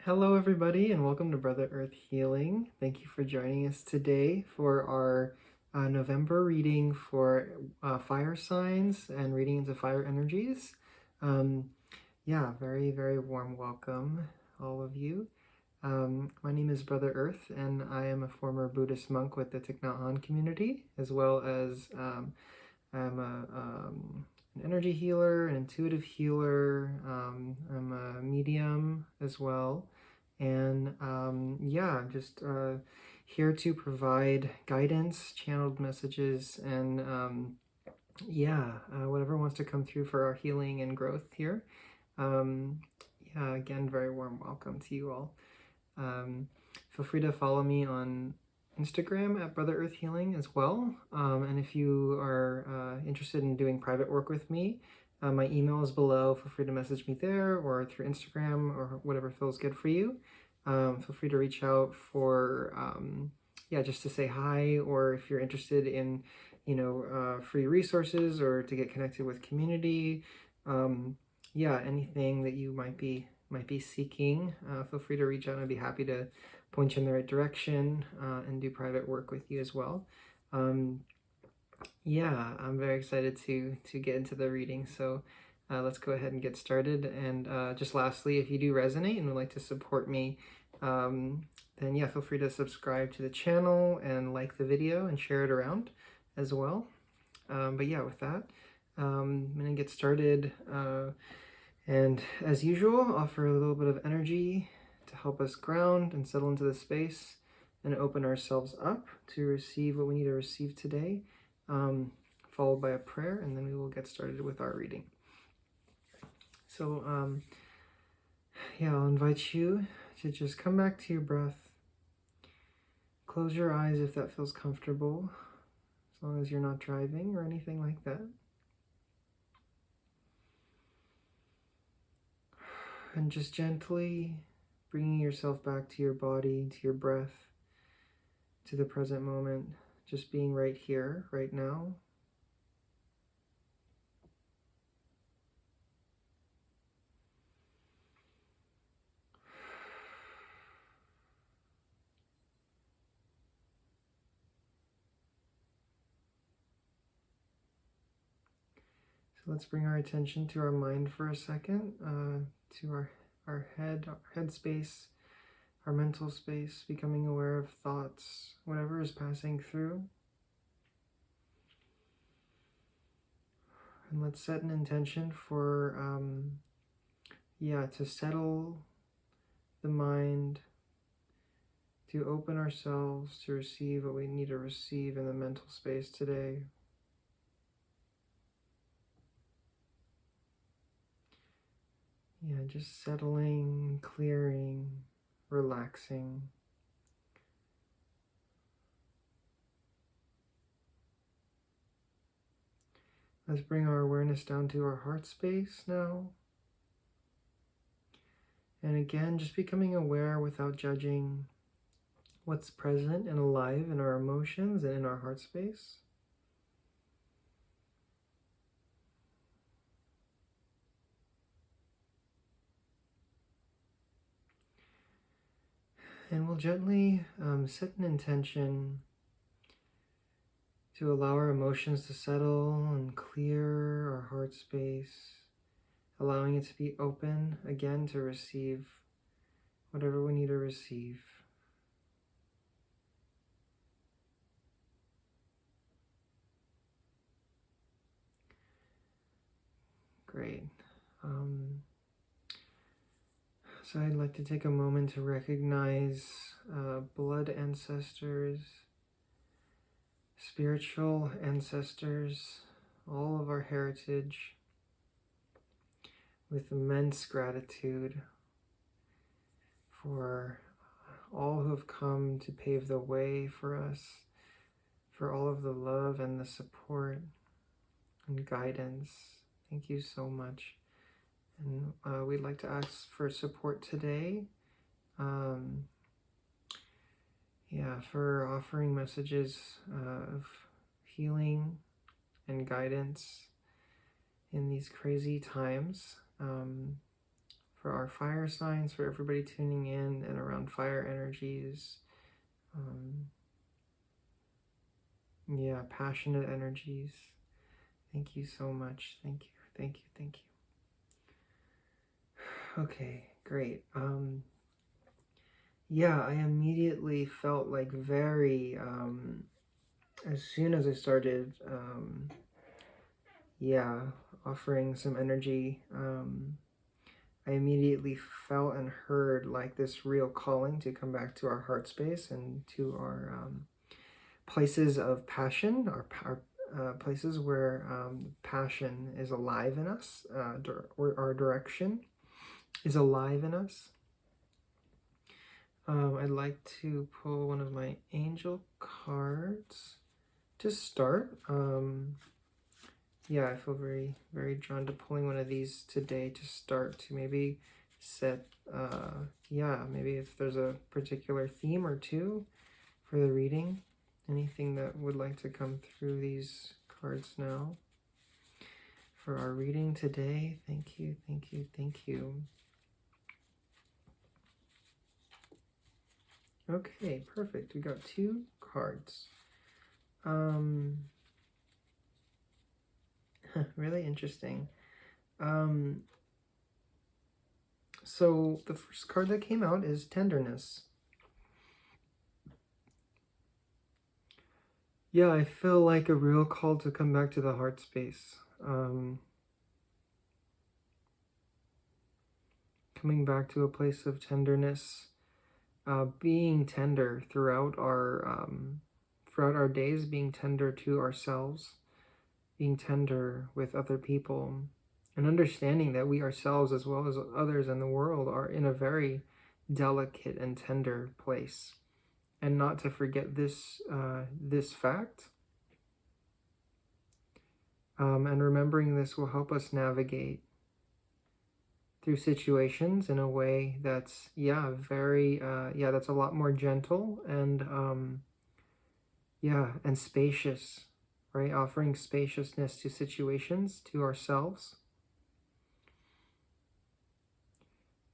Hello, everybody, and welcome to Brother Earth Healing. Thank you for joining us today for our November reading for fire signs and reading into fire energies. Very, very warm welcome, all of you. My name is Brother Earth, and I am a former Buddhist monk with the Thich Nhat Hanh community, as well as I'm an energy healer, an intuitive healer. I'm a medium as well. And I'm just here to provide guidance, channeled messages, and whatever wants to come through for our healing and growth here. Again, very warm welcome to you all. Feel free to follow me on Instagram at Brother Earth Healing as well. And if you are interested in doing private work with me, my email is below. Feel free to message me there or through Instagram or whatever feels good for you. Feel free to reach out for, just to say hi, or if you're interested in, free resources or to get connected with community. Anything that you might be seeking, feel free to reach out, and I'd be happy to point you in the right direction and do private work with you as well. I'm very excited to get into the reading, so let's go ahead and get started. And just lastly, if you do resonate and would like to support me, then feel free to subscribe to the channel and like the video and share it around as well. With that, I'm gonna get started. And as usual, offer a little bit of energy to help us ground and settle into the space and open ourselves up to receive what we need to receive today, followed by a prayer, and then we will get started with our reading. So, I'll invite you to just come back to your breath. Close your eyes if that feels comfortable, as long as you're not driving or anything like that. And just gently bringing yourself back to your body, to your breath, to the present moment, just being right here, right now. So let's bring our attention to our mind for a second, to our head, our head space, our mental space, becoming aware of thoughts, whatever is passing through. And let's set an intention for, to settle the mind, to open ourselves to receive what we need to receive in the mental space today. Just settling, clearing, relaxing. Let's bring our awareness down to our heart space now. And again, just becoming aware without judging what's present and alive in our emotions and in our heart space. And we'll gently set an intention to allow our emotions to settle and clear our heart space, allowing it to be open again to receive whatever we need to receive. Great. So I'd like to take a moment to recognize blood ancestors, spiritual ancestors, all of our heritage, with immense gratitude for all who have come to pave the way for us, for all of the love and the support and guidance. Thank you so much. And we'd like to ask for support today. For offering messages of healing and guidance in these crazy times, for our fire signs, for everybody tuning in and around fire energies. Yeah, passionate energies. Thank you so much. Thank you, thank you, thank you. Okay, great. Yeah, I immediately felt like very, as soon as I started, yeah, offering some energy, I immediately felt and heard like this real calling to come back to our heart space and to our places of passion, our places where passion is alive in us, or our direction is alive in us. I'd like to pull one of my angel cards to start. Yeah, I feel very, very drawn to pulling one of these today to start, to maybe set, yeah, maybe if there's a particular theme or two for the reading, anything that would like to come through these cards now for our reading today. Thank you, thank you, thank you. Okay, perfect. We got 2 cards. Really interesting. So the first card that came out is tenderness. Yeah, I feel like a real call to come back to the heart space. Coming back to a place of tenderness, being tender throughout our days, being tender to ourselves, being tender with other people, and understanding that we ourselves, as well as others in the world, are in a very delicate and tender place. And not to forget this fact. And remembering this will help us navigate through situations in a way that's, very, that's a lot more gentle and, and spacious, right? Offering spaciousness to situations, to ourselves.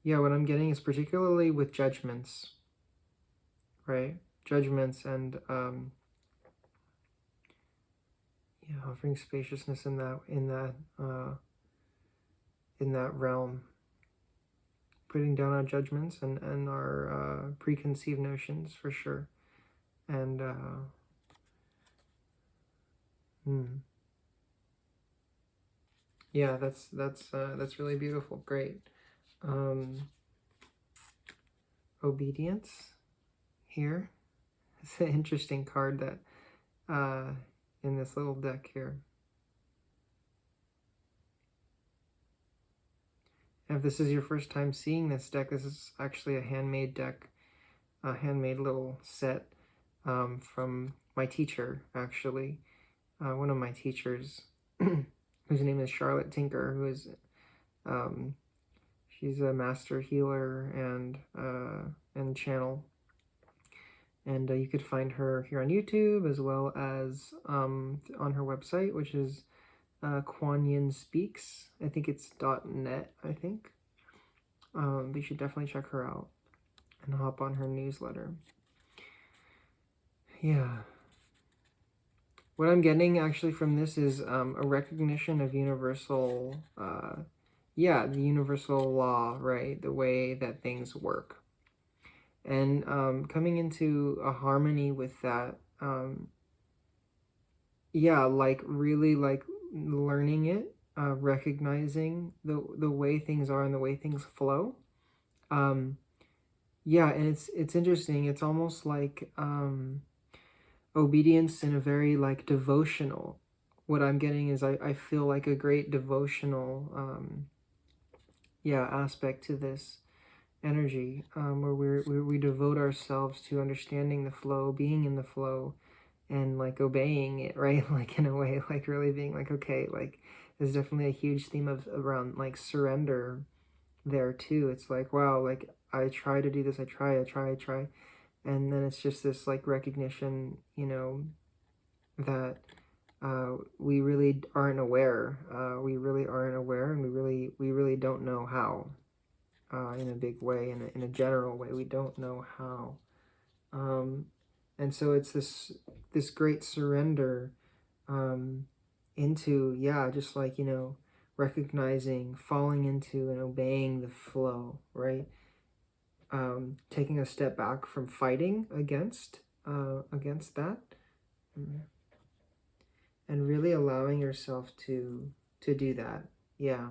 Yeah, what I'm getting is particularly with judgments, right? Judgments and, offering spaciousness in that realm. Putting down our judgments and our preconceived notions, for sure. And yeah, that's really beautiful. Great. Obedience here. It's an interesting card that in this little deck here. And if this is your first time seeing this deck, this is actually a handmade deck, a handmade little set from my teacher, actually. One of my teachers, whose name is Charlotte Tinker, who is, she's a master healer and channel. And you could find her here on YouTube, as well as on her website, which is Kuan Yin Speaks. I think it's .net, I think. But you should definitely check her out and hop on her newsletter. Yeah. What I'm getting actually from this is a recognition of universal, the universal law, right? The way that things work. And coming into a harmony with that, really learning it, recognizing the way things are and the way things flow. And it's interesting. It's almost like obedience in a very devotional. What I'm getting is I feel like a great devotional aspect to this energy, where we devote ourselves to understanding the flow, being in the flow, and obeying it, right? In a way, really being okay, there's definitely a huge theme around surrender there too. It's wow, I try to do this, I try, and then it's just this recognition, that we really aren't aware, and we really don't know how. in a big way, in a general way. We don't know how. And so it's this great surrender into, just like, recognizing, falling into and obeying the flow, right? Taking a step back from fighting against that, and really allowing yourself to do that. Yeah.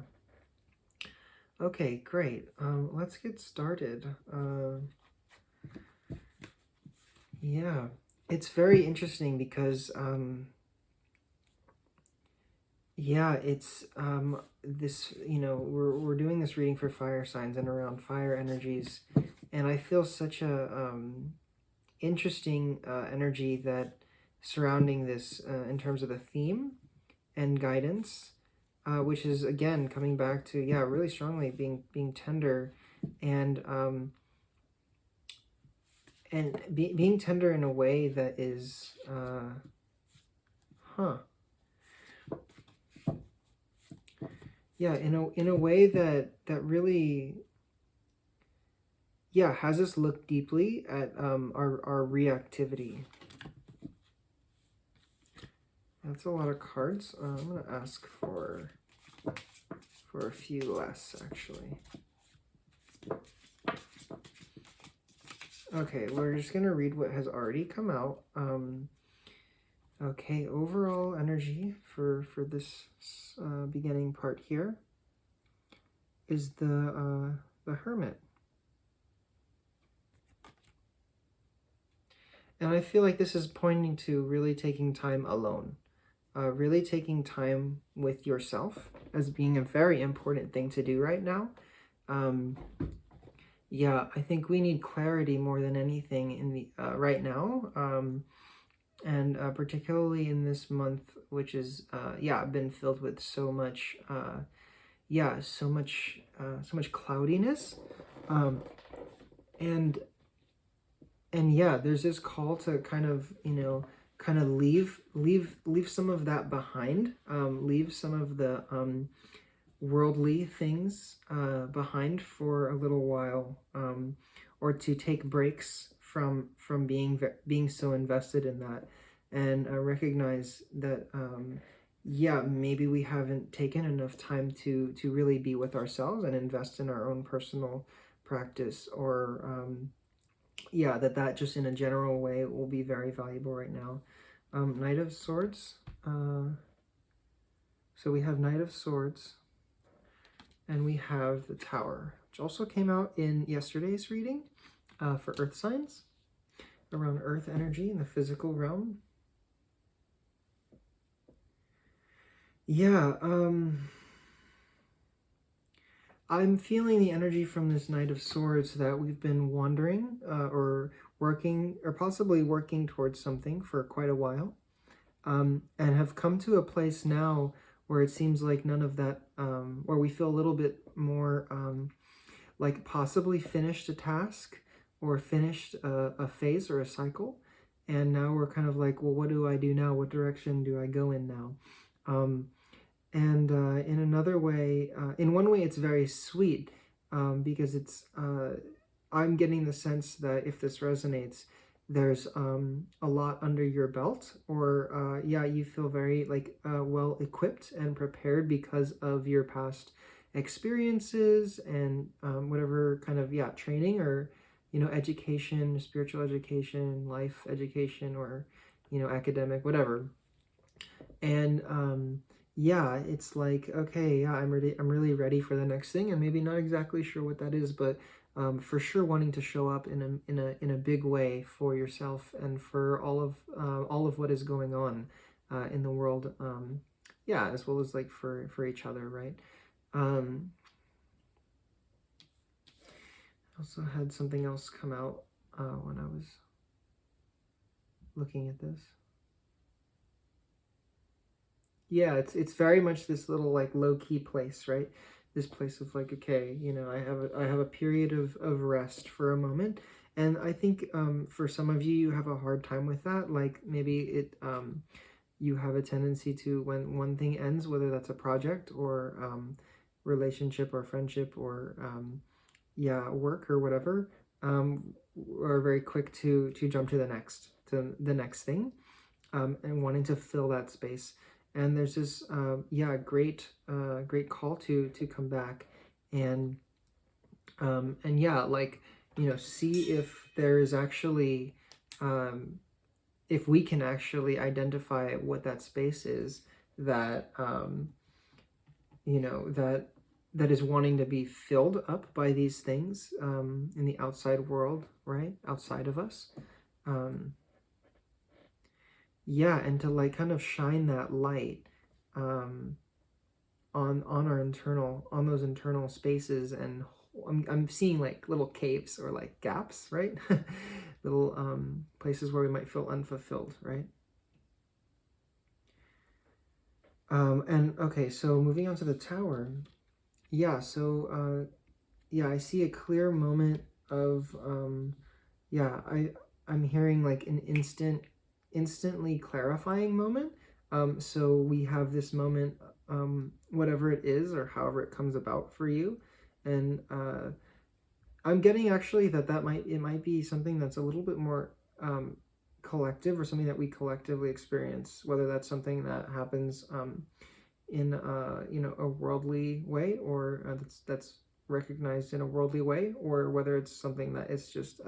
Okay, great. Let's get started. Yeah, it's very interesting because it's this, we're doing this reading for fire signs and around fire energies, and I feel such a interesting energy that surrounding this in terms of the theme and guidance, which is again coming back to really strongly being tender and being tender in a way that is in a way that really has us look deeply at our reactivity. That's a lot of cards. I'm gonna ask for a few less, actually. Okay, we're just gonna read what has already come out. Okay, overall energy for this beginning part here is the Hermit. And I feel like this is pointing to really taking time alone. Really taking time with yourself as being a very important thing to do right now. I think we need clarity more than anything in the right now, and particularly in this month, which is been filled with so much so much cloudiness, and there's this call to kind of leave some of that behind, leave some of the worldly things behind for a little while, or to take breaks from being so invested in that, and recognize that maybe we haven't taken enough time to really be with ourselves and invest in our own personal practice, or that just in a general way will be very valuable right now. Knight of Swords. So we have Knight of Swords, and we have the Tower, which also came out in yesterday's reading for Earth signs, around Earth energy in the physical realm. I'm feeling the energy from this Knight of Swords that we've been wandering or working, or possibly working towards something for quite a while, and have come to a place now where it seems like none of that, where we feel a little bit more like possibly finished a task or finished a phase or a cycle, and now we're kind of like, well, what do I do now? What direction do I go in now? And in another way, in one way, it's very sweet, because it's, I'm getting the sense that if this resonates, there's a lot under your belt, or you feel very well equipped and prepared because of your past experiences and whatever kind of training or education, spiritual education, life education, or academic, whatever. And it's like, okay, I'm really ready for the next thing, and maybe not exactly sure what that is, but for sure wanting to show up in a big way for yourself and for all of what is going on in the world, as well as like for each other, right? I also had something else come out when I was looking at this. It's very much this little like low-key place, right? This place of like, okay, I have a period of rest for a moment, and I think for some of you, you have a hard time with that. Like maybe it you have a tendency to, when one thing ends, whether that's a project or relationship or friendship or yeah, work or whatever, are very quick to jump to the next thing, and wanting to fill that space. And there's this yeah, great call to come back and yeah, like, you know, see if there is actually if we can actually identify what that space is that you know, that is wanting to be filled up by these things in the outside world, right, outside of us. Yeah, and to like kind of shine that light on those internal spaces. And I'm seeing like little caves or like gaps, right? Little places where we might feel unfulfilled, right? And okay, so moving on to the tower. Yeah, so yeah, I see a clear moment of yeah, I'm hearing like an instantly clarifying moment. So we have this moment, whatever it is or however it comes about for you. And I'm getting actually that it might be something that's a little bit more collective, or something that we collectively experience, whether that's something that happens in you know, a worldly way, or that's recognized in a worldly way, or whether it's something that it's just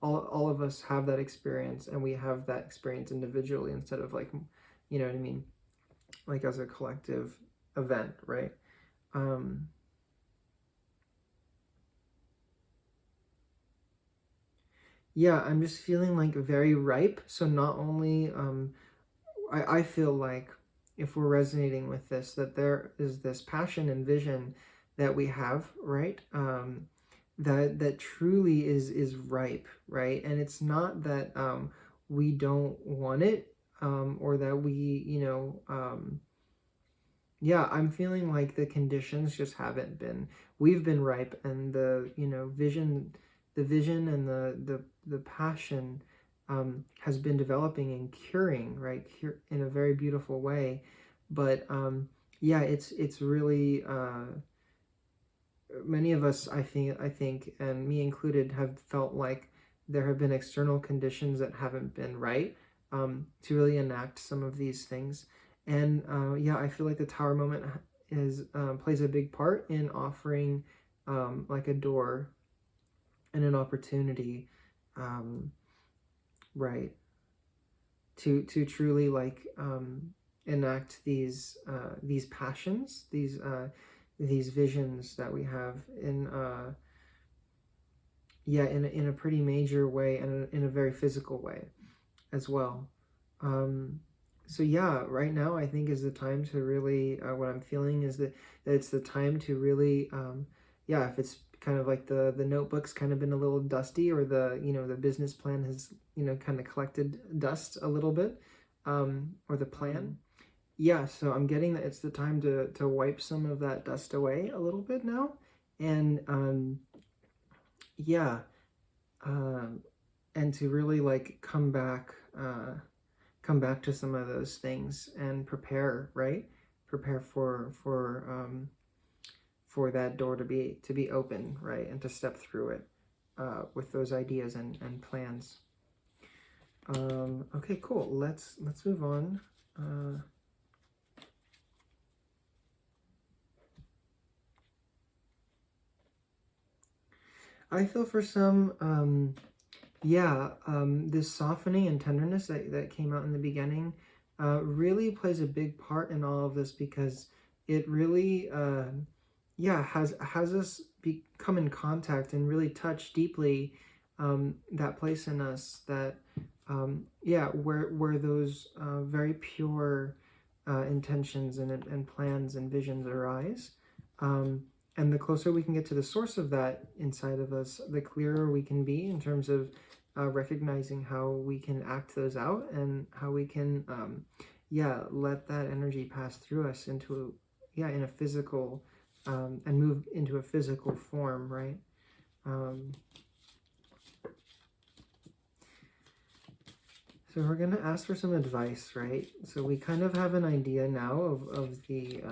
all of us have that experience, and we have that experience individually instead of like, you know what I mean, like as a collective event, right? Yeah, I'm just feeling like very ripe. So not only I feel like if we're resonating with this, that there is this passion and vision that we have, right? That truly is ripe, right? And it's not that we don't want it, or that we, you know, yeah, I'm feeling like the conditions just haven't been. We've been ripe, and the, you know, the vision and the passion has been developing and curing, right? In a very beautiful way. But yeah, it's really many of us, I think, and me included, have felt like there have been external conditions that haven't been right to really enact some of these things. And yeah, I feel like the tower moment is plays a big part in offering like a door and an opportunity, right, to truly like enact these passions, these visions that we have in yeah, in a pretty major way, and in a very physical way as well. So yeah, right now I think is the time to really, what I'm feeling is that it's the time to really, yeah, if it's kind of like the notebook's kind of been a little dusty, or the, you know, the business plan has, you know, kind of collected dust a little bit, or the plan. Yeah, so I'm getting that it's the time to wipe some of that dust away a little bit now. And yeah, um, and to really like come back to some of those things and prepare, right? Prepare for that door to be open, right? And to step through it with those ideas and plans. Okay, cool. Let's move on. I feel for some yeah, this softening and tenderness that came out in the beginning really plays a big part in all of this, because it really, yeah, has us come in contact and really touch deeply that place in us that, yeah, where those very pure intentions and plans and visions arise. And the closer we can get to the source of that inside of us, the clearer we can be in terms of recognizing how we can act those out, and how we can, yeah, let that energy pass through us into, yeah, in a physical, and move into a physical form, right? So we're going to ask for some advice, right? So we kind of have an idea now of the,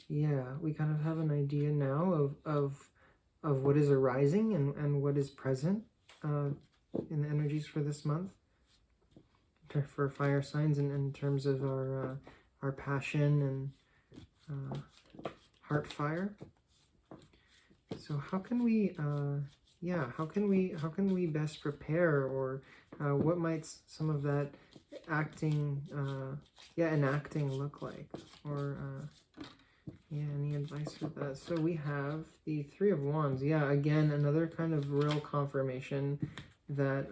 yeah, we kind of have an idea now of what is arising and what is present in the energies for this month for fire signs, and in terms of our passion and heart fire. So how can we how can we best prepare, or what might some of that enacting look like, or any advice for that? So we have the Three of Wands. Yeah, again, another kind of real confirmation that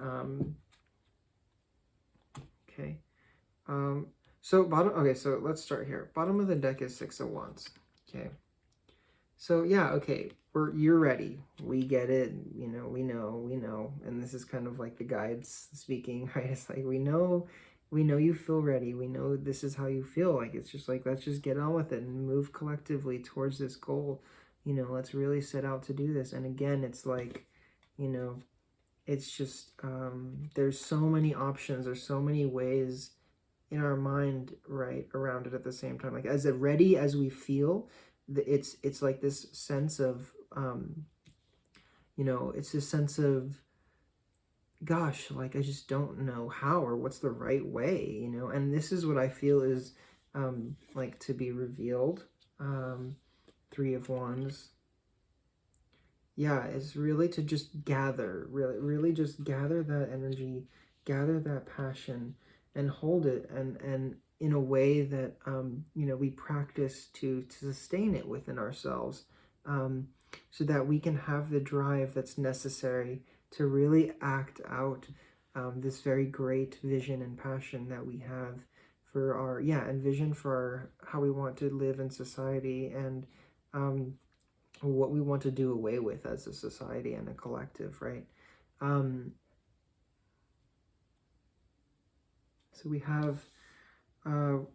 so let's start here. Bottom of the deck is Six of Wands. Okay. So yeah, okay, you're ready. We get it. You know, we know. And this is kind of like the guides speaking, right? It's like we know you feel ready. We know this is how you feel. Like, it's just like, let's just get on with it and move collectively towards this goal. You know, let's really set out to do this. And again, it's like, you know, it's just there's so many options, there's so many ways in our mind, right, around it at the same time. Like, as ready as we feel, it's like this sense of you know, it's this sense of, gosh, like, I just don't know how or what's the right way, you know. And this is what I feel is like to be revealed. Three of Wands, yeah, is really to just gather, really just gather that energy, gather that passion, and hold it, and in a way that you know, we practice to sustain it within ourselves, so that we can have the drive that's necessary to really act out this very great vision and passion that we have for our, and vision for how we want to live in society, and what we want to do away with as a society and a collective, right? So we have, I'll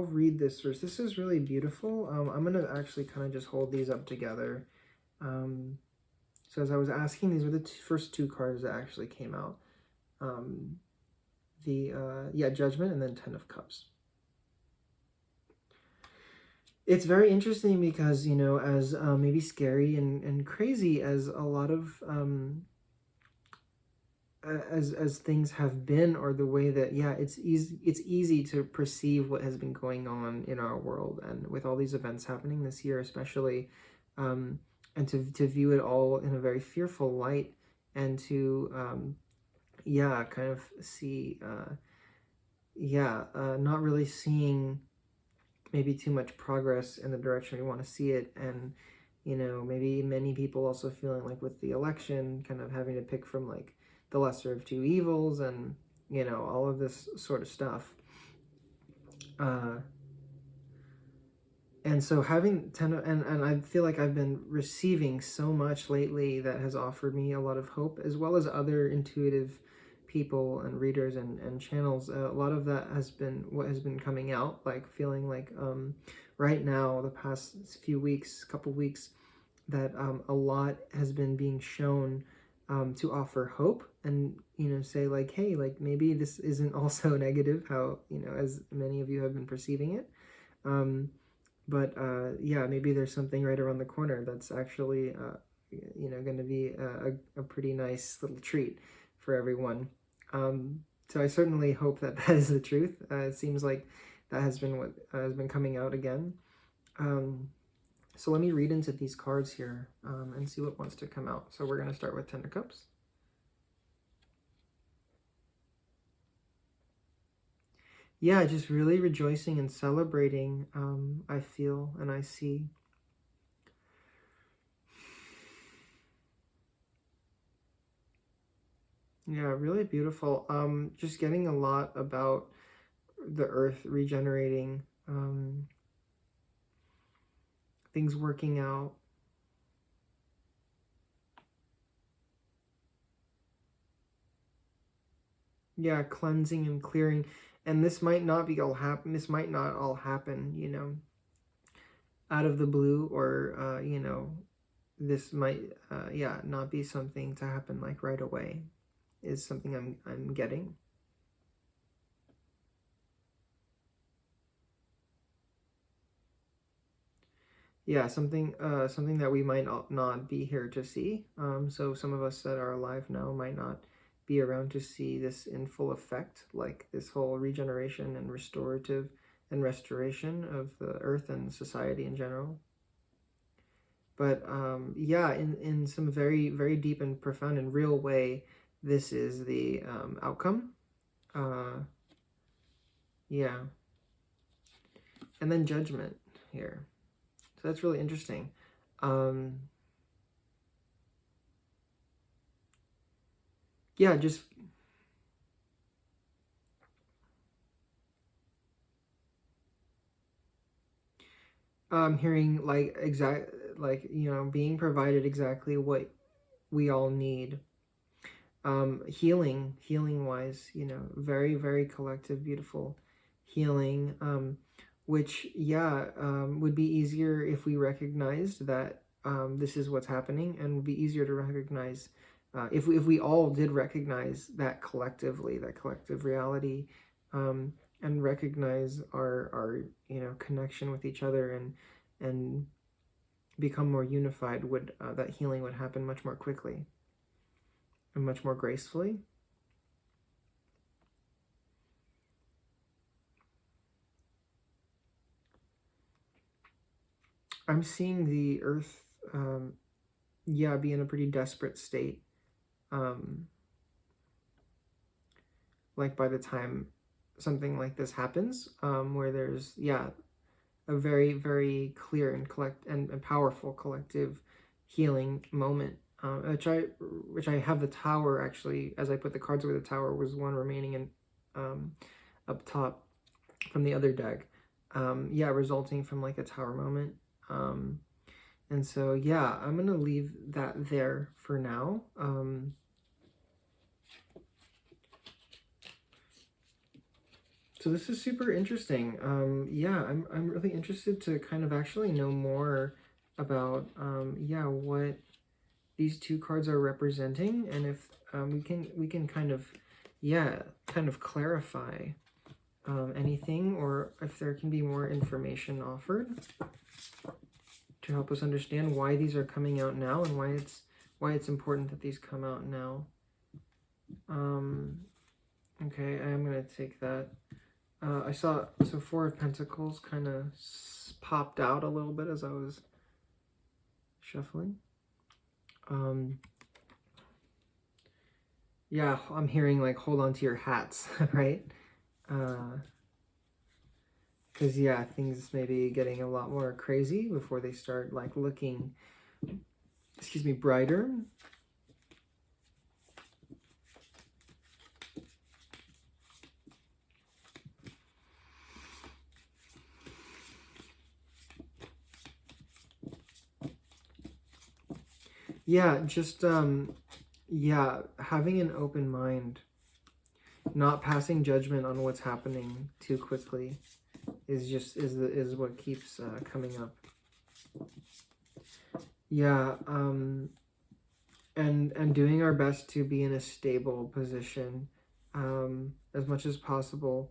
read this verse. This is really beautiful. I'm gonna actually kind of just hold these up together. So as I was asking, these were the first two cards that actually came out. Judgment, and then Ten of Cups. It's very interesting because, you know, as maybe scary and crazy as a lot of as things have been, or the way that, it's easy to perceive what has been going on in our world, and with all these events happening this year especially, and to view it all in a very fearful light, and to kind of see not really seeing maybe too much progress in the direction we want to see it. And, you know, maybe many people also feeling like with the election, kind of having to pick from like the lesser of two evils, and, you know, all of this sort of stuff. And so having and I feel like I've been receiving so much lately that has offered me a lot of hope, as well as other intuitive people and readers and channels. A lot of that has been what has been coming out, like feeling like right now, the past few weeks, couple weeks, that a lot has been being shown to offer hope, and, you know, say like, hey, like, maybe this isn't all so negative, how, you know, as many of you have been perceiving it. But maybe there's something right around the corner that's actually you know, going to be a pretty nice little treat for everyone. So I certainly hope that that is the truth. It seems like that has been what has been coming out again. So let me read into these cards here and see what wants to come out. So we're going to start with Ten of Cups. Yeah, just really rejoicing and celebrating, I feel and I see. Yeah, really beautiful. Just getting a lot about the earth regenerating, things working out. Yeah, cleansing and clearing. And this might not be all happen. This might not all happen, you know, out of the blue, or you know, this might not be something to happen like right away. Is something I'm getting. yeah, something that we might not be here to see. So some of us that are alive now might not be around to see this in full effect, like this whole regeneration and restorative and restoration of the earth and society in general. But yeah, in some very, very deep and profound and real way, this is the outcome. Yeah. And then judgment here. So that's really interesting. Yeah, just hearing like being provided exactly what we all need. Healing wise, very, very collective, beautiful healing, which, yeah, would be easier if we recognized that this is what's happening, and would be easier to recognize if we all did recognize that collectively, that collective reality, and recognize our connection with each other, and become more unified, would that healing would happen much more quickly and much more gracefully. I'm seeing the earth, yeah, be in a pretty desperate state. Like by the time something like this happens, where there's, yeah, a very, very clear and powerful collective healing moment, which I have the tower, actually, as I put the cards over the tower, was one remaining in up top from the other deck. Yeah, resulting from like a tower moment. And so, yeah, I'm going to leave that there for now. So this is super interesting. Yeah, I'm really interested to kind of actually know more about, yeah, what these two cards are representing, and if we can kind of, yeah, kind of clarify anything, or if there can be more information offered to help us understand why these are coming out now, and why it's important that these come out now. Okay, I am gonna take that. I saw, so Four of Pentacles kind of popped out a little bit as I was shuffling. Yeah, I'm hearing like hold on to your hats, right? Because, yeah, things may be getting a lot more crazy before they start like looking, excuse me, brighter. Yeah, just yeah, having an open mind, not passing judgment on what's happening too quickly is what keeps coming up. Yeah, and doing our best to be in a stable position as much as possible.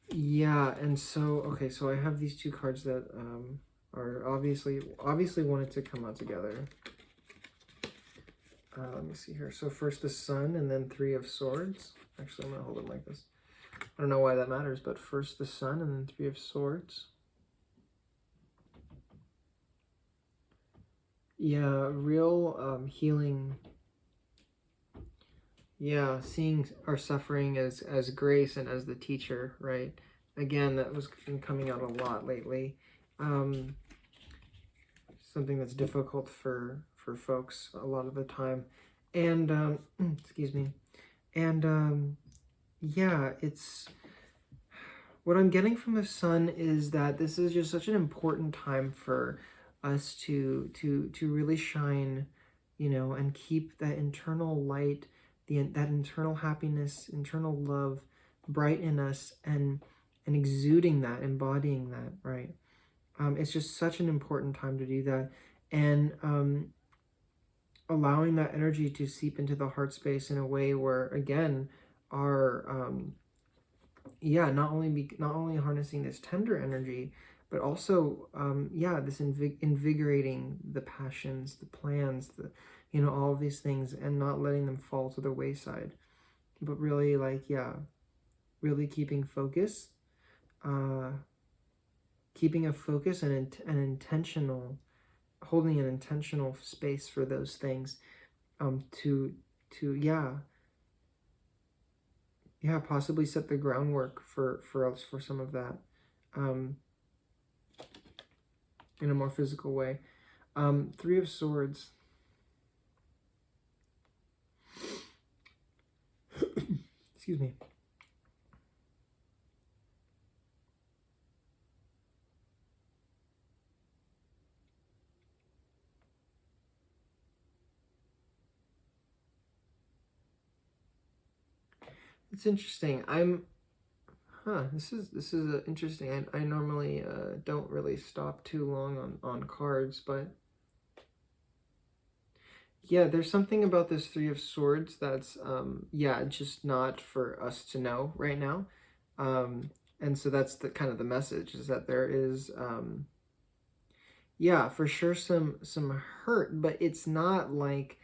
Yeah, and so, okay, so I have these two cards that are obviously wanted to come out together. Let me see here. So first the Sun, and then Three of Swords. Actually, I'm gonna hold them like this. I don't know why that matters, but first the Sun, and then Three of Swords. Yeah, real healing. Yeah, seeing our suffering as grace and as the teacher, right? Again, that was been coming out a lot lately. Something that's difficult for folks a lot of the time. And excuse me. And yeah, it's what I'm getting from the Sun is that this is just such an important time for us to really shine, and keep that internal light, that internal happiness, internal love bright in us, and exuding that, embodying that, right? It's just such an important time to do that, and allowing that energy to seep into the heart space in a way where, again, our yeah, not only harnessing this tender energy, but also yeah, this invigorating the passions, the plans, the all of these things, and not letting them fall to the wayside, but really like, yeah, really keeping focus, uh keeping a focus and an intentional, holding an intentional space for those things, to yeah, possibly set the groundwork for us for some of that, um in a more physical way. Three of Swords. Excuse me. It's interesting. This is interesting. I normally don't really stop too long on cards, but yeah, there's something about this Three of Swords that's yeah, just not for us to know right now. And so that's the kind of the message, is that there is yeah, for sure some hurt, but it's not like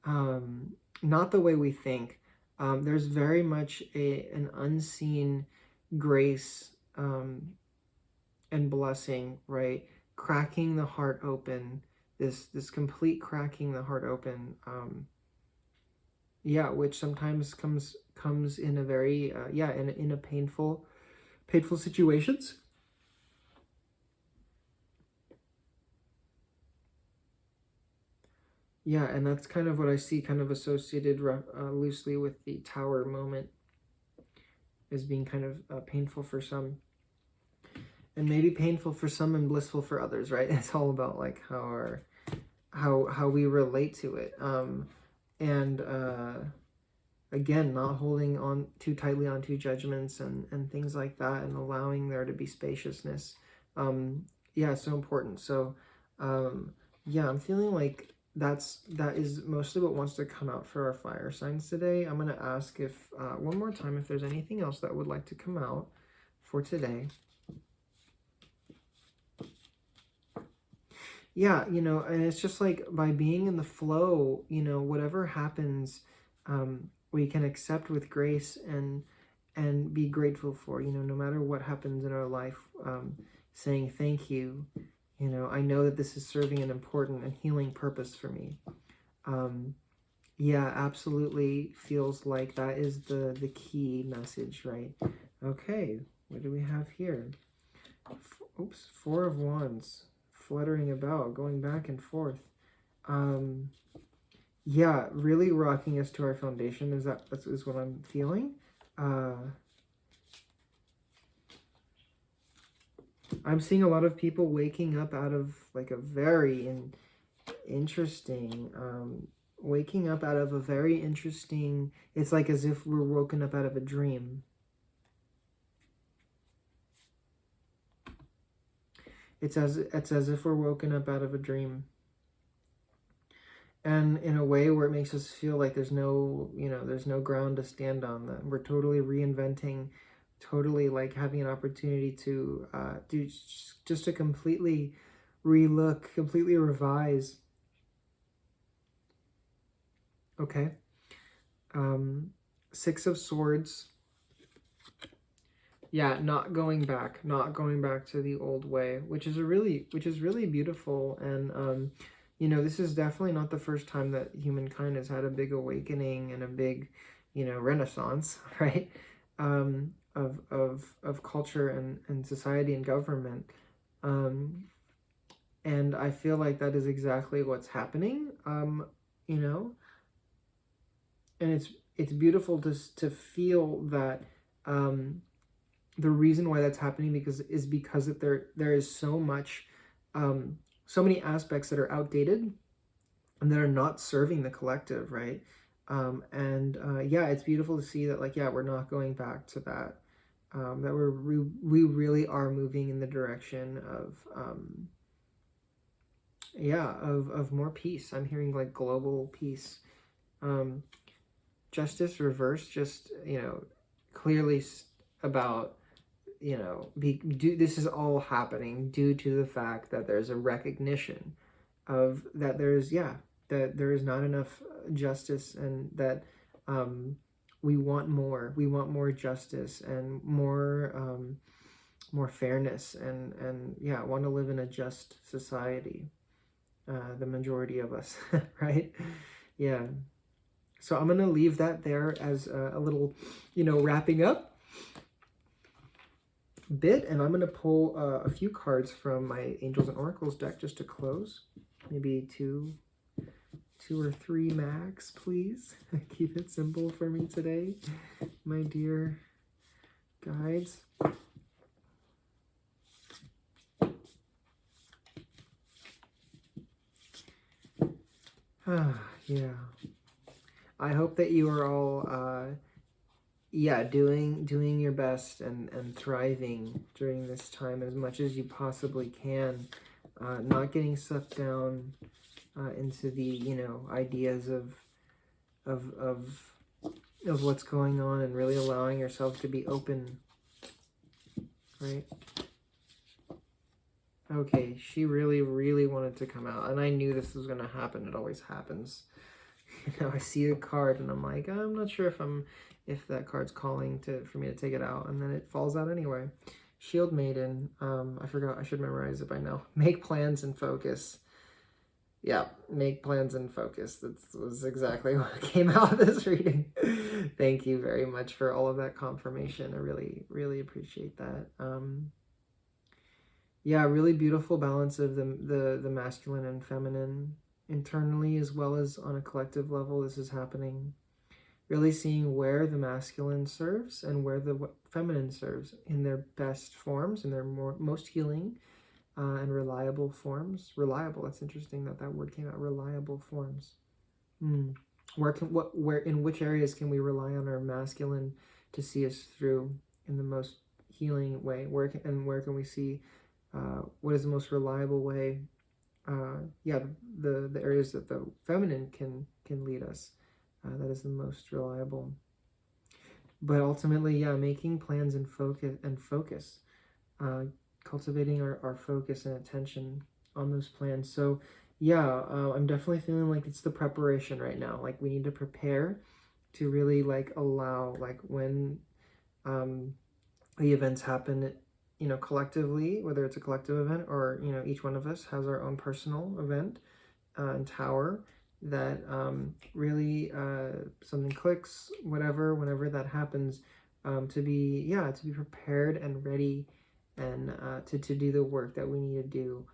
not the way we think. There's very much an unseen grace and blessing, right? Cracking the heart open, this complete cracking the heart open. Yeah, which sometimes comes in a very yeah, in a painful situations. Yeah, and that's kind of what I see, kind of associated loosely with the Tower moment, as being kind of painful for some, and maybe painful for some and blissful for others, right? It's all about like how we relate to it, and again, not holding on too tightly onto judgments and things like that, and allowing there to be spaciousness. Yeah, so important. So yeah, I'm feeling like that is mostly what wants to come out for our fire signs today. I'm going to ask if one more time if there's anything else that would like to come out for today. Yeah, and it's just like by being in the flow, whatever happens, we can accept with grace and be grateful for, no matter what happens in our life, saying thank you. I know that this is serving an important and healing purpose for me. Yeah, absolutely feels like that is the key message, right? Okay, what do we have here? Oops, Four of Wands, fluttering about, going back and forth. Yeah, really rocking us to our foundation is what I'm feeling. I'm seeing a lot of people waking up out of like a very interesting, waking up out of a very interesting, it's like as if we're woken up out of a dream. It's as if we're woken up out of a dream. And in a way where it makes us feel like there's no, there's no ground to stand on, that we're totally reinventing, totally like having an opportunity to do just to completely relook, completely revise. Okay. Six of Swords. Yeah, not going back to the old way, which is really beautiful. And this is definitely not the first time that humankind has had a big awakening and a big, renaissance, right? Of culture and society and government. And I feel like that is exactly what's happening. And it's beautiful to feel that the reason why that's happening because that there is so much, so many aspects that are outdated and that are not serving the collective, right? Yeah, it's beautiful to see that, like, yeah, we're not going back to that. That we really are moving in the direction of yeah, of more peace. I'm hearing like global peace. Justice reversed, just clearly about, this is all happening due to the fact that there's a recognition of that that there is not enough justice, and that we want more. We want more justice and more fairness, and want to live in a just society. The majority of us, right? Yeah. So I'm going to leave that there as a little, wrapping up bit, and I'm going to pull a few cards from my Angels and Oracles deck just to close. Maybe two or three max, please. Keep it simple for me today, my dear guides. Yeah. I hope that you are all doing your best and thriving during this time as much as you possibly can, not getting sucked down into the ideas of what's going on, and really allowing yourself to be open, right? Okay, she really wanted to come out, and I knew this was going to happen. It always happens. I see a card and I'm like, I'm not sure if that card's calling for me to take it out, and then it falls out anyway. Shield Maiden. I forgot, I should memorize it by now. Make plans and focus. Yeah, make plans and focus. That was exactly what came out of this reading. Thank you very much for all of that confirmation. I really appreciate that. Yeah, really beautiful balance of the masculine and feminine internally, as well as on a collective level. This is happening. Really seeing where the masculine serves and where the feminine serves in their best forms, in their most healing and reliable forms. Reliable, that's interesting that word came out, reliable forms. Where in which areas can we rely on our masculine to see us through in the most healing way? Where can we see what is the most reliable way? The areas that the feminine can lead us. That is the most reliable. But ultimately, making plans and focus, cultivating our focus and attention on those plans. So I'm definitely feeling like it's the preparation right now. Like, we need to prepare to really allow, when the events happen, collectively, whether it's a collective event or, each one of us has our own personal event and tower, that really something clicks, whenever that happens, to be prepared and ready, and to do the work that we need to do.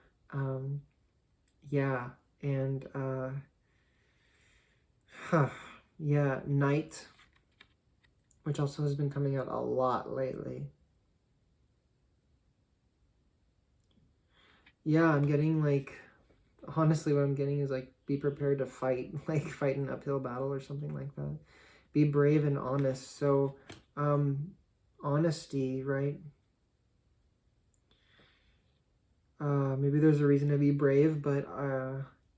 Night, which also has been coming out a lot lately. Yeah, I'm getting honestly, what I'm getting is be prepared to fight, fight an uphill battle or something like that. Be brave and honest. So, honesty, right? Maybe there's a reason to be brave, but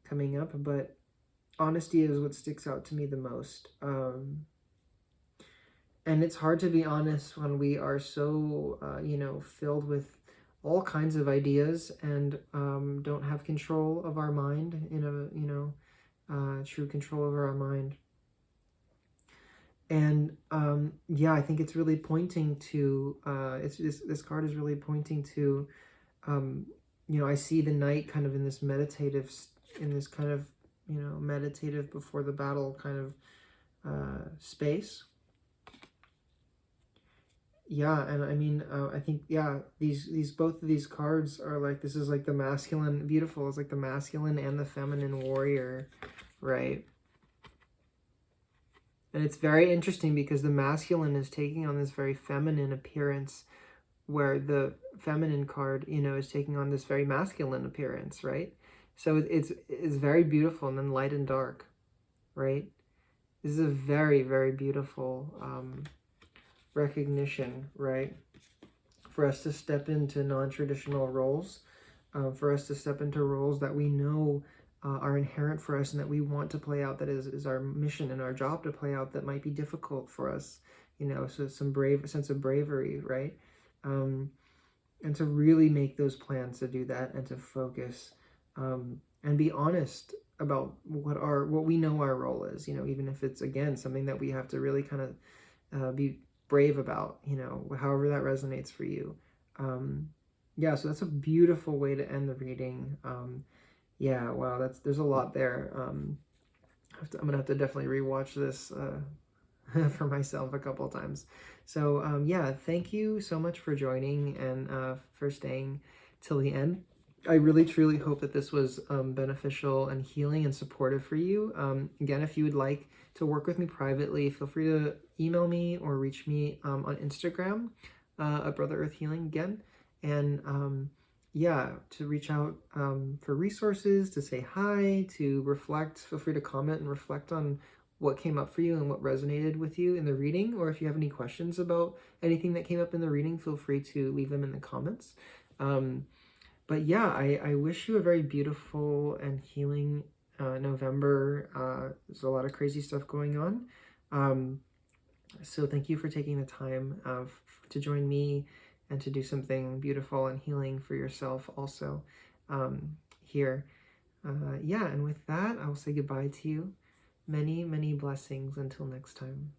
coming up, but honesty is what sticks out to me the most. And it's hard to be honest when we are so, filled with all kinds of ideas, and don't have control of our mind, true control over our mind. And I think it's really pointing to this card is really pointing to I see the knight kind of in this meditative meditative before the battle kind of space. And I mean, I think, these both of these cards are this is the masculine, beautiful. It's the masculine and the feminine warrior, right? And it's very interesting because the masculine is taking on this very feminine appearance, where the feminine card, is taking on this very masculine appearance, right? So it's very beautiful, and then light and dark, right? This is a very, very beautiful recognition, right? For us to step into non-traditional roles, for us to step into roles that we know are inherent for us and that we want to play out, that is our mission and our job to play out, that might be difficult for us, you know, so some sense of bravery, right? And to really make those plans to do that and to focus, and be honest about what we know our role is, you know, even if it's, again, something that we have to really kind of be brave about, you know, however that resonates for you. Yeah, so that's a beautiful way to end the reading. Yeah, wow, there's a lot there. I'm gonna have to definitely rewatch this for myself a couple of times. So yeah, thank you so much for joining and for staying till the end. I really truly hope that this was beneficial and healing and supportive for you. Again, if you would like to work with me privately, feel free to email me or reach me on Instagram at Brother Earth Healing again. And yeah, to reach out for resources, to say hi, to reflect. Feel free to comment and reflect on what came up for you and what resonated with you in the reading. Or if you have any questions about anything that came up in the reading, feel free to leave them in the comments. But yeah, I wish you a very beautiful and healing November. There's a lot of crazy stuff going on. So thank you for taking the time to join me and to do something beautiful and healing for yourself also here. Yeah, and with that, I will say goodbye to you. Many, many blessings until next time.